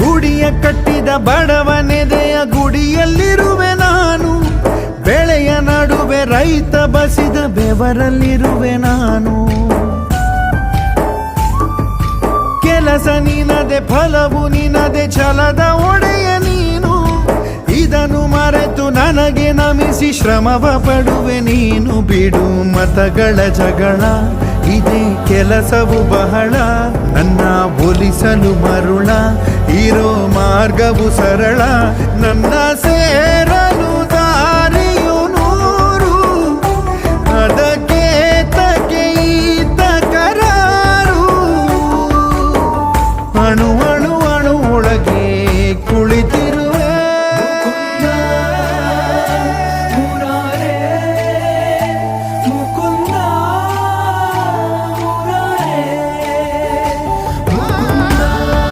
ಗುಡಿಯ ಕಟ್ಟಿದ ಬಡವನೆದೆಯ ಗುಡಿಯಲ್ಲಿರುವೆ ನಾನು, ಬೆಳೆಯ ನಡುವೆ ರೈತ ಬಸಿದ ಬೆವರಲ್ಲಿರುವೆ ನಾನು. ಕೆಲಸ ನಿನದೆ ಫಲವು ನಿನದೆ ಛಲದ ಒಡೆಯ ನೀನು, ಇದನ್ನು ಮರೆತು ನನಗೆ ನಮಿಸಿ ಶ್ರಮವ ಪಡುವೆ ನೀನು. ಬಿಡು ಮತಗಳ ಜಗಳ, ಇದೇ ಕೆಲಸವು ಬಹಳ, ನನ್ನ ಒಲಿಸಲು ಮರುಳ, ಇರೋ ಮಾರ್ಗವು ಸರಳ, ನನ್ನ ಸೇರ